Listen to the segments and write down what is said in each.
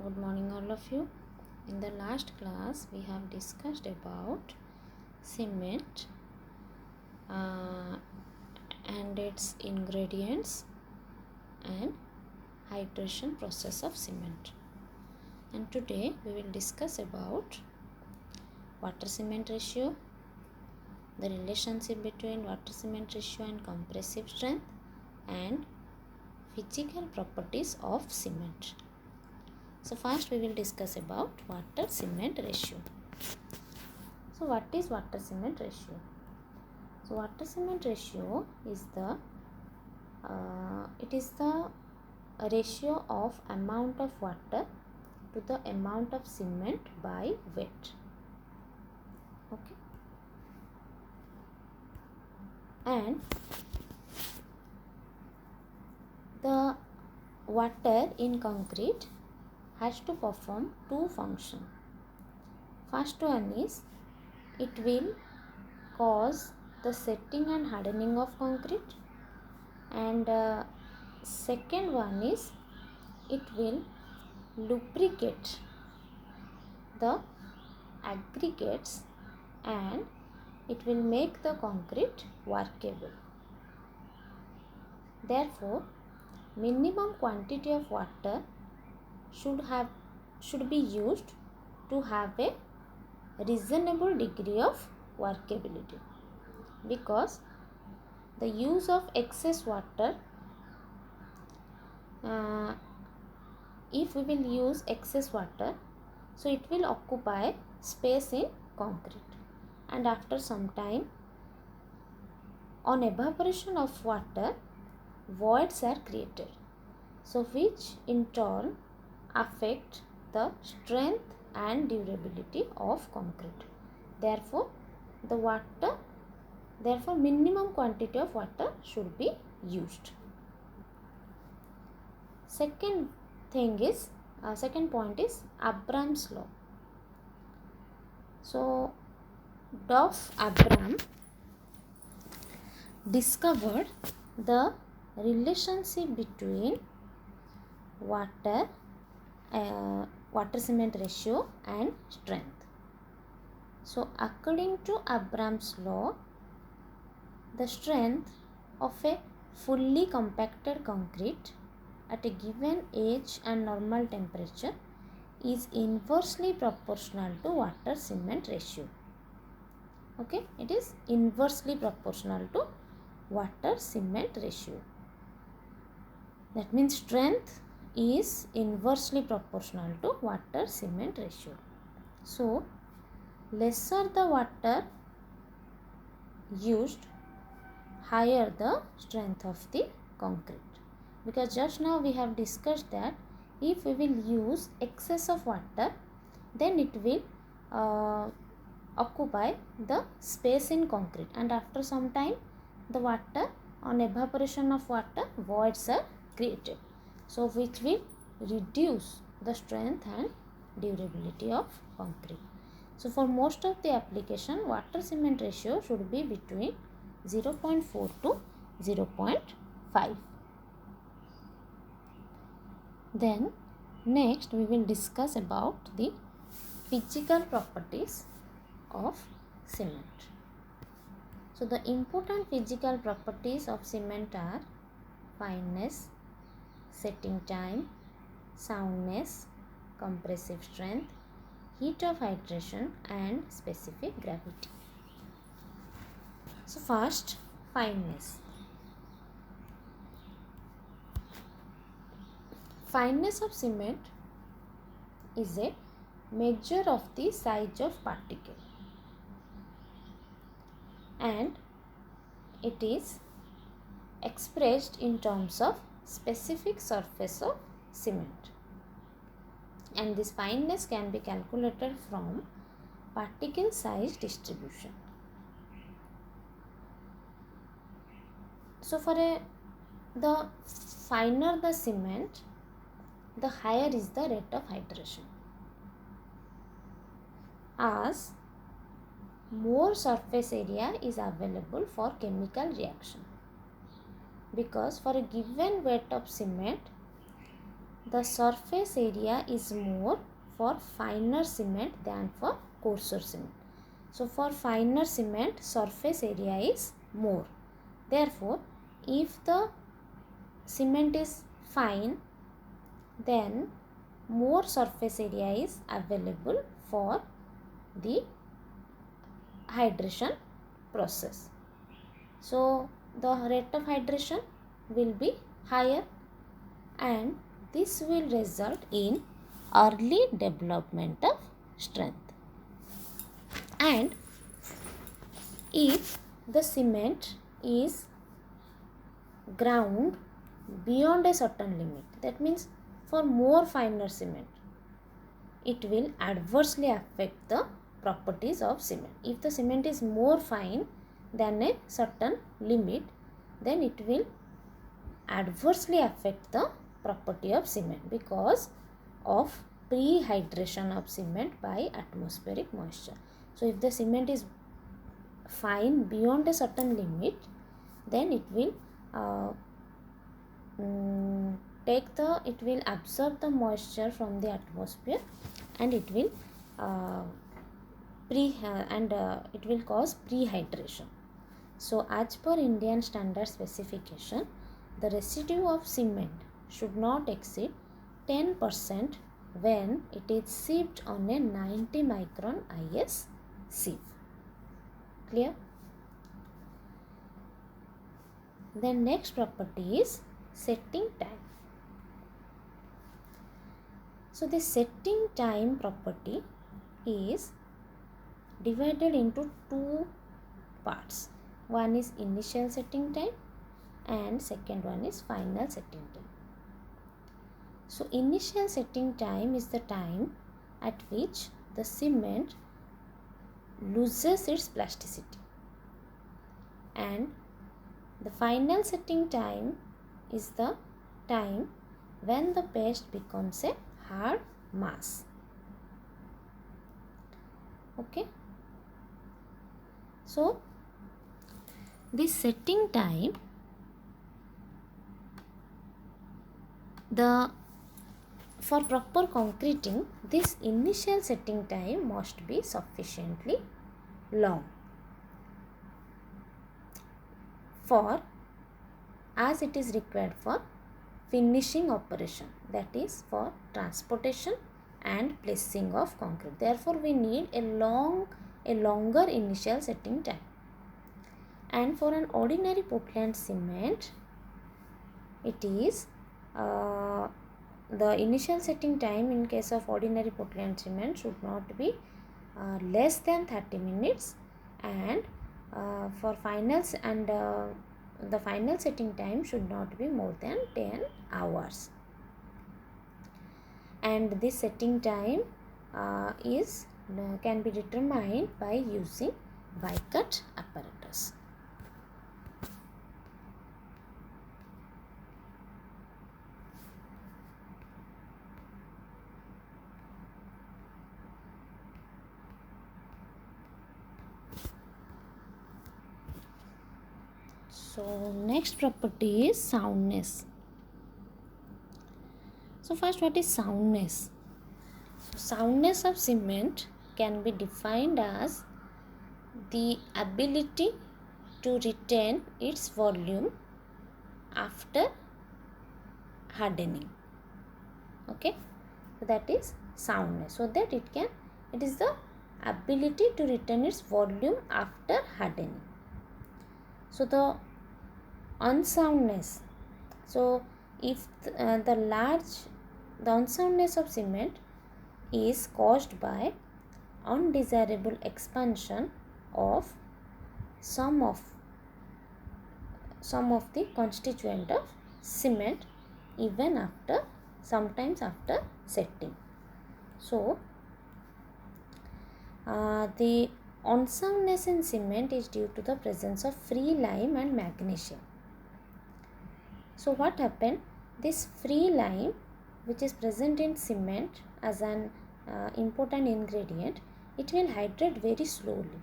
Good morning, all of you. In the last class, we have discussed about cement and its ingredients and hydration process of cement. And today we will discuss about water cement ratio, the relationship between water cement ratio and compressive strength, and physical properties of cement. So first we will discuss about water cement ratio. So what is water cement ratio? So water cement ratio is the ratio of amount of water to the amount of cement by weight. Okay. And the water in concrete has to perform two functions. First one is it will cause the setting and hardening of concrete, and second one is it will lubricate the aggregates and it will make the concrete workable. Therefore, minimum quantity of water should be used to have a reasonable degree of workability, because the use of excess water, if we will use excess water, so it will occupy space in concrete, and after some time, on evaporation of water, voids are created, so which in turn affect the strength and durability of concrete. Therefore, minimum quantity of water should be used. Second point is Abram's law. So Duff Abram discovered the relationship between water cement ratio and strength. So according to Abram's law, the strength of a fully compacted concrete at a given age and normal temperature is inversely proportional to water cement ratio. Okay, it is inversely proportional to water cement ratio. That means strength is inversely proportional to water cement ratio. So lesser the water used, higher the strength of the concrete, because just now we have discussed that if we will use excess of water, then it will occupy the space in concrete, and after some time the water, on evaporation of water, voids are created, so which will reduce the strength and durability of concrete. So for most of the application, water cement ratio should be between 0.4 to 0.5. Then next we will discuss about the physical properties of cement. So the important physical properties of cement are fineness, setting time, soundness, compressive strength, heat of hydration, and specific gravity. So first, fineness. Fineness of cement is a measure of the size of particle, and it is expressed in terms of specific surface of cement, and this fineness can be calculated from particle size distribution. So the finer the cement, the higher is the rate of hydration, as more surface area is available for chemical reaction, because for a given weight of cement, the surface area is more for finer cement than for coarser cement. So for finer cement, surface area is more. Therefore, if the cement is fine, then more surface area is available for the hydration process. So the rate of hydration will be higher, and this will result in early development of strength. And if the cement is ground beyond a certain limit, that means for more finer cement, it will adversely affect the properties of cement. If the cement is more fine than a certain limit, then it will adversely affect the property of cement because of prehydration of cement by atmospheric moisture. So if the cement is fine beyond a certain limit, then it will it will absorb the moisture from the atmosphere, and it will it will cause prehydration. So as per Indian standard specification, the residue of cement should not exceed 10% when it is sieved on a 90 micron IS sieve. Clear? The next property is setting time. So the setting time property is divided into two parts. One is initial setting time and second one is final setting time. So initial setting time is the time at which the cement loses its plasticity, and the final setting time is the time when the paste becomes a hard mass. Okay. So this setting time, for proper concreting, this initial setting time must be sufficiently long, as it is required for finishing operation, that is for transportation and placing of concrete. Therefore, we need a longer initial setting time. And for an ordinary Portland cement, it is the initial setting time in case of ordinary Portland cement should not be less than 30 minutes, and for finals and the final setting time should not be more than 10 hours. And this setting time can be determined by using Vicat apparatus. So next property is soundness. So first, what is soundness? Soundness of cement can be defined as the ability to retain its volume after hardening. Okay, so that is soundness. So that it is the ability to retain its volume after hardening. So the unsoundness. So if the unsoundness of cement is caused by undesirable expansion of some of the constituent of cement even sometimes after setting. So the unsoundness in cement is due to the presence of free lime and magnesium. So what happened? This free lime, which is present in cement as an important ingredient, it will hydrate very slowly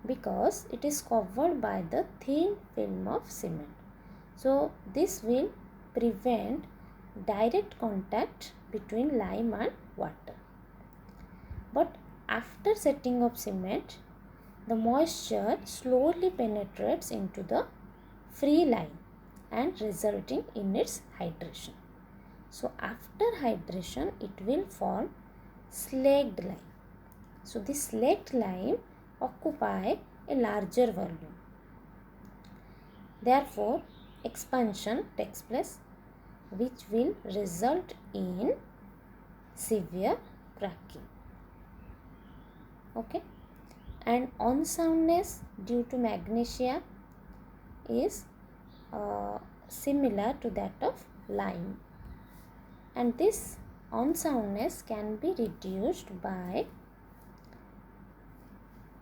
because it is covered by the thin film of cement. So this will prevent direct contact between lime and water. But after setting of cement, the moisture slowly penetrates into the free lime and resulting in its hydration. So after hydration, it will form slaked lime. So this slaked lime occupy a larger volume. Therefore, expansion takes place, which will result in severe cracking. Okay, and unsoundness due to magnesia is similar to that of lime, and this unsoundness can be reduced by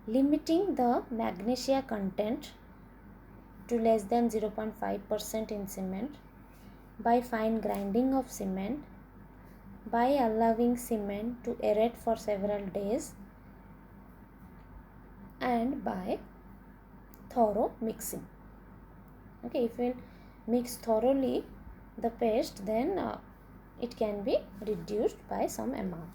limiting the magnesia content to less than 0.5% in cement, by fine grinding of cement, by allowing cement to aerate for several days, and by thorough mixing. Okay, if we mix thoroughly the paste, then it can be reduced by some amount.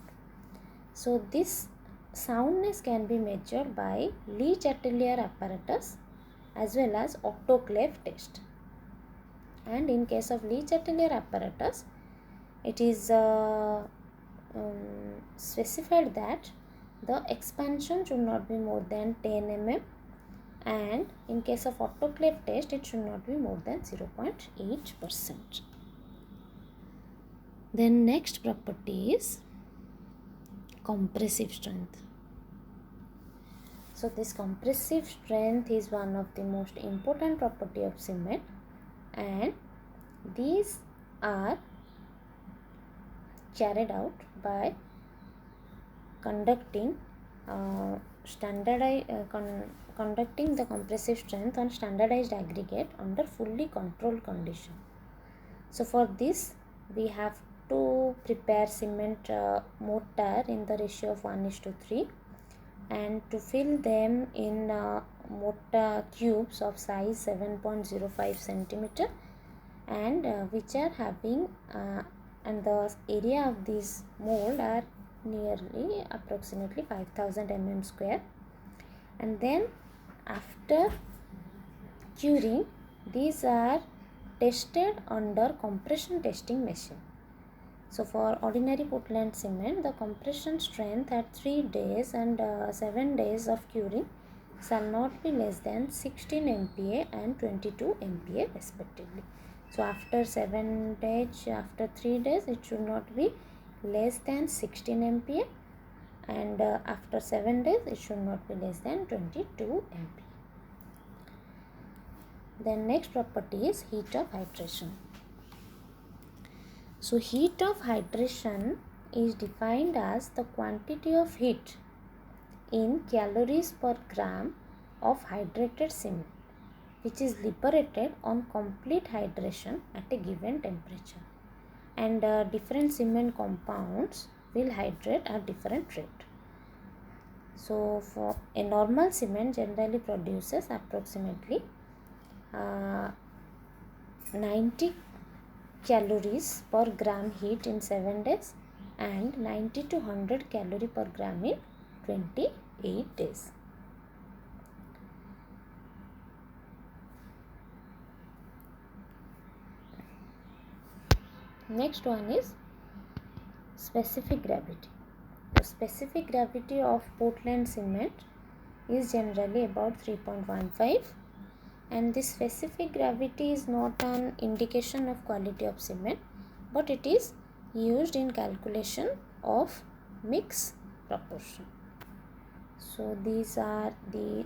So this soundness can be measured by Leach atelier apparatus as well as autoclave test. And in case of Leach atelier apparatus, it is specified that the expansion should not be more than 10 mm, and in case of autoclave test, it should not be more than 0.8%. Then next property is compressive strength. So this compressive strength is one of the most important property of cement, and these are carried out by conducting conducting the compressive strength on standardized aggregate under fully controlled condition. So for this, we have to prepare cement mortar in the ratio of 1:3, and to fill them in mortar cubes of size 7.05 centimeter, and which are having and the area of this mold are nearly approximately 5000 mm square. And then after curing, these are tested under compression testing machine. So for ordinary Portland cement, the compression strength at 3 days and 7 days of curing shall not be less than 16 MPa and 22 MPa respectively. So after 7 days, after 3 days, it should not be less than 16 MPa, and after 7 days, it should not be less than 22 MPa. Then next property is heat of hydration. So heat of hydration is defined as the quantity of heat in calories per gram of hydrated cement, which is liberated on complete hydration at a given temperature, and different cement compounds will hydrate at different rate. So for a normal cement generally produces approximately 90 calories per gram heat in 7 days and 90 to 100 calorie per gram in 28 days. Next one is specific gravity. The specific gravity of Portland cement is generally about 3.15, and this specific gravity is not an indication of quality of cement, but it is used in calculation of mix proportion. So these are the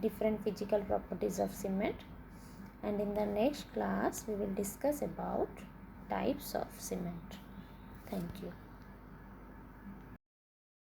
different physical properties of cement, and in the next class we will discuss about types of cement. Thank you.